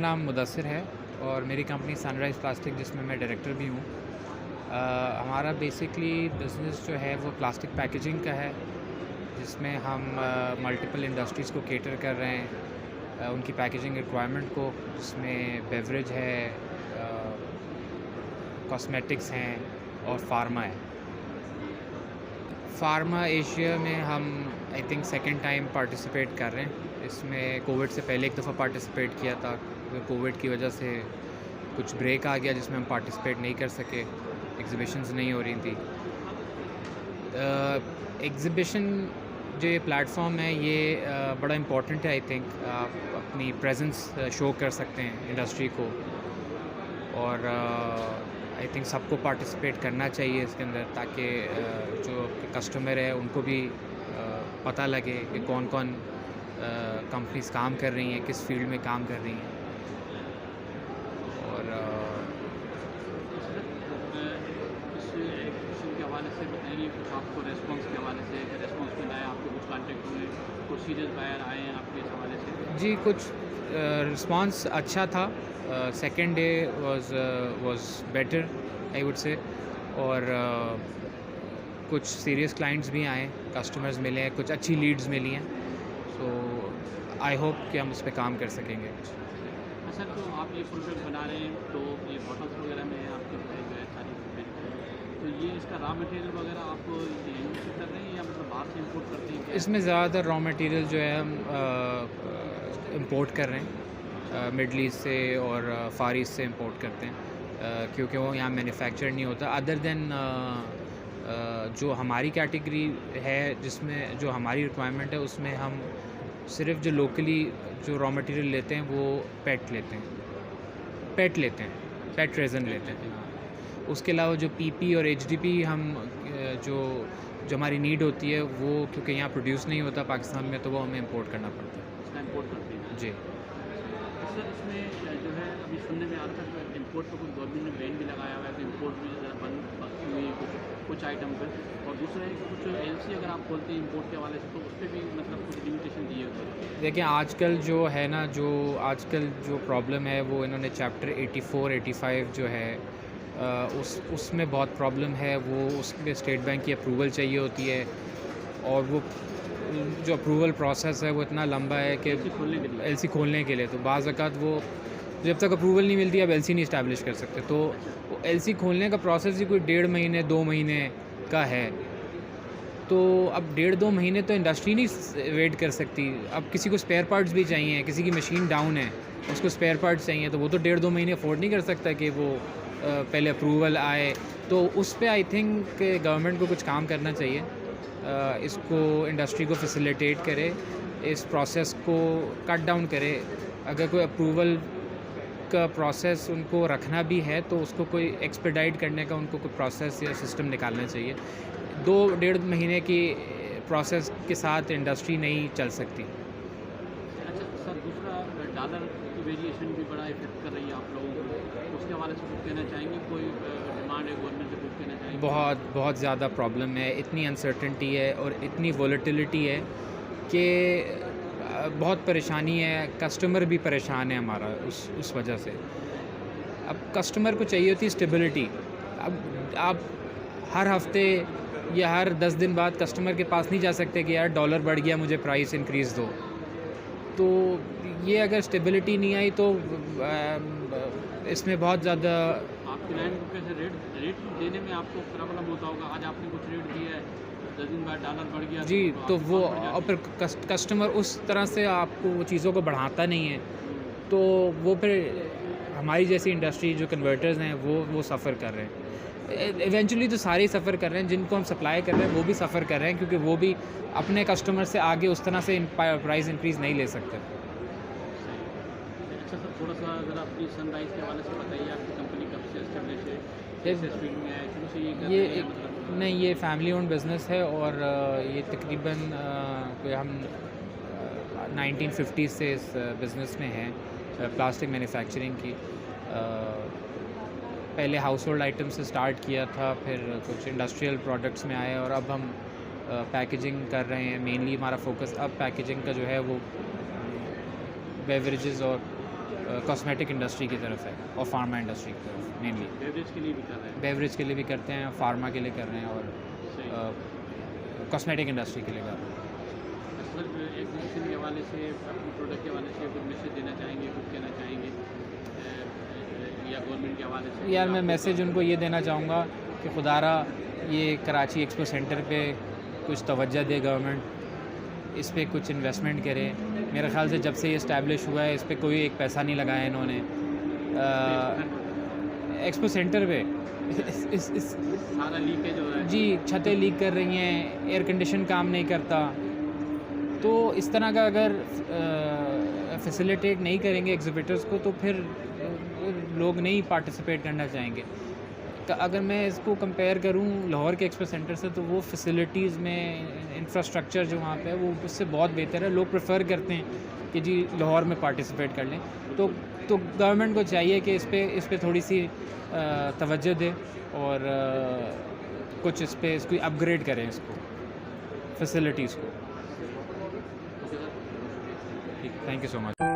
नाम मुदस्सिर है और मेरी कंपनी सनराइज़ प्लास्टिक जिसमें मैं डायरेक्टर भी हूँ। हमारा बेसिकली बिज़नेस जो है वो प्लास्टिक पैकेजिंग का है, जिसमें हम मल्टीपल इंडस्ट्रीज़ को कैटर कर रहे हैं उनकी पैकेजिंग रिक्वायरमेंट को, जिसमें बेवरेज है, कॉस्मेटिक्स हैं और फार्मा है। फार्मा एशिया में हम I think second time participate कर रहे हैं। इसमें कोविड से पहले एक दफ़ा पार्टिसिपेट किया था, कोविड की वजह से कुछ ब्रेक आ गया जिसमें हम पार्टिसिपेट नहीं कर सके, एग्ज़िबिशंस नहीं हो रही थी। एग्ज़िबिशन जो ये प्लेटफॉर्म है ये बड़ा इम्पोर्टेंट है। आई थिंक आप अपनी प्रेजेंस शो कर सकते हैं इंडस्ट्री को, और आई थिंक सबको पार्टिसिपेट करना चाहिए इसके अंदर, ताकि जो कस्टमर है उनको भी पता लगे कि कौन कौन कंपनीज काम कर रही हैं, किस फील्ड में काम कर रही हैं। और इस एग्जीबिशन के हवाले से बताइए कुछ, आपको रेस्पॉन्स के हवाले से रेस्पॉन्स मिला है, आपके कुछ कॉन्टेक्ट हुए, कुछ सीरियस बायर आए हैं आपके इस हवाले से? जी, कुछ रिस्पांस अच्छा था। Second day was better I would say, और कुछ सीरियस क्लाइंट्स भी आए, कस्टमर्स मिले हैं, कुछ अच्छी लीड्स मिली हैं। सो आई होप कि हम उस पर काम कर सकेंगे। अच्छा, तो आप ये प्रोडक्ट बना रहे हैं, तो ये बॉटल्स वगैरह में है आपके जो है सारी चीज़ें, तो ये इसका रॉ मटेरियल वगैरह आप यहीं से कर रहे हैं या मतलब बाहर से इम्पोर्ट करते हैं क्या? इसमें ज़्यादातर रॉ मटेरियल जो है हम इम्पोर्ट कर रहे हैं, मिडल ईस्ट से और फार ईस्ट से इम्पोर्ट करते हैं, क्योंकि वो यहाँ मैन्युफैक्चर नहीं होता। अदर देन जो हमारी कैटेगरी है, जिसमें जो हमारी रिक्वायरमेंट है, उसमें हम सिर्फ जो लोकली जो रॉ मटेरियल लेते हैं वो पेट लेते हैं, पेट रेज़न लेते हैं। उसके अलावा जो पीपी और एचडीपी हम जो जो हमारी नीड होती है वो, क्योंकि यहाँ प्रोड्यूस नहीं होता पाकिस्तान में, तो वो हमें इंपोर्ट करना पड़ता है। इसका इम्पोर्ट करते हैं जी। सर। इसमें जो है अभी सुनने में आ रहा था कि इम्पोर्ट पर कुछ गवर्नमेंट ने बैन भी लगाया हुआ है, तो इम्पोर्ट भी ज़रा बंद हुई है कुछ आइटम पर, और दूसरा है कि कुछ एलसी अगर आप खोलते हैं इम्पोर्ट के हवाले से, तो उस पर भी मतलब कुछ लिमिटेशन दिए हुए हैं। देखिए, आजकल जो है ना, आजकल जो प्रॉब्लम है वो इन्होंने चैप्टर 84, 85 जो है उसमें बहुत प्रॉब्लम है। वो उसके स्टेट बैंक की अप्रूवल चाहिए होती है, और वो जो अप्रूवल प्रोसेस है वो इतना लंबा है कि एलसी खोलने के लिए तो बाज़ अक़ात वो जब तक अप्रूवल नहीं मिलती आप एलसी नहीं इस्टेब्लिश कर सकते। तो एलसी खोलने का प्रोसेस ही कोई 1.5 महीने 2 महीने का है। तो अब 1.5-2 महीने तो इंडस्ट्री नहीं वेट कर सकती। अब किसी को स्पेयर पार्ट्स भी चाहिए, किसी की मशीन डाउन है, उसको स्पेयर पार्ट्स चाहिए, तो वो तो 1.5-2 महीने अफोर्ड नहीं कर सकता कि वो पहले अप्रूवल आए। तो उस पर आई थिंक गवर्नमेंट को कुछ काम करना चाहिए, इसको इंडस्ट्री को फैसिलिटेट करे, इस प्रोसेस को कट डाउन करे। अगर कोई अप्रूवल का प्रोसेस उनको रखना भी है तो उसको कोई एक्सपेडाइट करने का उनको कोई प्रोसेस या सिस्टम निकालना चाहिए। 2-1.5 महीने की प्रोसेस के साथ इंडस्ट्री नहीं चल सकती। अच्छा सर, दूसरा डॉलर की वेरिएशन भी बड़ा इफेक्ट कर रही है आप लोगों को, उसके हवाले से कुछ कहना चाहेंगे? कोई डिमांड है गवर्नमेंट से, कुछ कहना चाहेंगे? बहुत ज़्यादा प्रॉब्लम है, इतनी अनसर्टेनिटी है और इतनी वोलेटिलिटी है कि बहुत परेशानी है। कस्टमर भी परेशान है हमारा उस वजह से। अब कस्टमर को चाहिए होती है स्टेबिलिटी। अब आप हर हफ्ते या हर 10 दिन बाद कस्टमर के पास नहीं जा सकते कि यार डॉलर बढ़ गया, मुझे प्राइस इंक्रीज़ दो। तो ये अगर स्टेबिलिटी नहीं आई तो इसमें बहुत ज़्यादा आपके क्लाइंट को कैसे रेट देने में आपको प्रॉब्लम होता होगा। आज आपने कुछ रेट दिया है, 10 दिन बाद डॉलर बढ़ गया जी, तो आपके वो पास बढ़ और फिर कस्टमर उस तरह से आपको वो चीज़ों को बढ़ाता नहीं है, तो वो फिर हमारी जैसी इंडस्ट्री जो कन्वर्टर्स हैं वो सफ़र कर रहे हैं। इवेंचुअली तो सारे ही सफ़र कर रहे हैं, जिनको हम सप्लाई कर रहे हैं वो भी सफ़र कर रहे हैं, क्योंकि वो भी अपने कस्टमर से आगे उस तरह से प्राइस इंक्रीज़ नहीं ले सकते। अच्छा सर, थोड़ा सा अगर अपनी सनराइज़ के हवाले से बताइए, आपकी कंपनी कब से एस्टेब्लिश है, किस फील्ड में है, शुरू से ये कर ये रहे हैं मतलब? नहीं, ये फैमिली ओन्ड बिज़नेस है, और ये तकरीबन कोई हम 1950 से इस बिज़नेस में हैं, प्लास्टिक मैन्युफैक्चरिंग की। पहले हाउस होल्ड आइटम से स्टार्ट किया था, फिर कुछ इंडस्ट्रियल प्रोडक्ट्स में आए, और अब हम पैकेजिंग कर रहे हैं। मेनली हमारा फोकस अब पैकेजिंग का जो है वो बेवरेजेस और कॉस्मेटिक इंडस्ट्री की तरफ है और फार्मा इंडस्ट्री की तरफ मेनली। बेवरेज के लिए भी कर रहे हैं। बेवरेज के लिए भी करते हैं, फार्मा के लिए कर रहे हैं और सही। कॉस्मेटिक इंडस्ट्री के लिए कर रहे हैं। सर एग्जीबिशन के हवाले से, अपने प्रोडक्ट के हवाले से कुछ मैसेज देना चाहेंगे, कुछ कहना चाहेंगे या गवर्नमेंट के हवाले से? यार मैं मैसेज उनको ये देना चाहूँगा कि खुदारा ये कराची एक्सपो सेंटर पे कुछ तवज्जो दे गवर्नमेंट, इस पे कुछ इन्वेस्टमेंट करे। मेरे ख़्याल से जब से ये इस्टेब्लिश हुआ है इस पे कोई एक पैसा नहीं लगाया इन्होंने एक्सपो सेंटर पे। इस सारा लीकेज हो रहा है जी, छतें लीक कर रही हैं, एयर कंडीशन काम नहीं करता। तो इस तरह का अगर फैसिलिटेट नहीं करेंगे एग्जिबिटर्स को तो फिर लोग नहीं पार्टिसिपेट करना चाहेंगे। अगर मैं इसको कंपेयर करूं लाहौर के एक्सपो सेंटर से तो वो फैसिलिटीज़ में इंफ्रास्ट्रक्चर जो वहाँ पे है वो उससे बहुत बेहतर है। लोग प्रेफर करते हैं कि जी लाहौर में पार्टिसिपेट कर लें। तो गवर्नमेंट को चाहिए कि इस पे थोड़ी सी तवज्जो दे और कुछ इसको अपग्रेड करें, इसको फैसिलिटीज़ को। Okay sir. Thank you so much.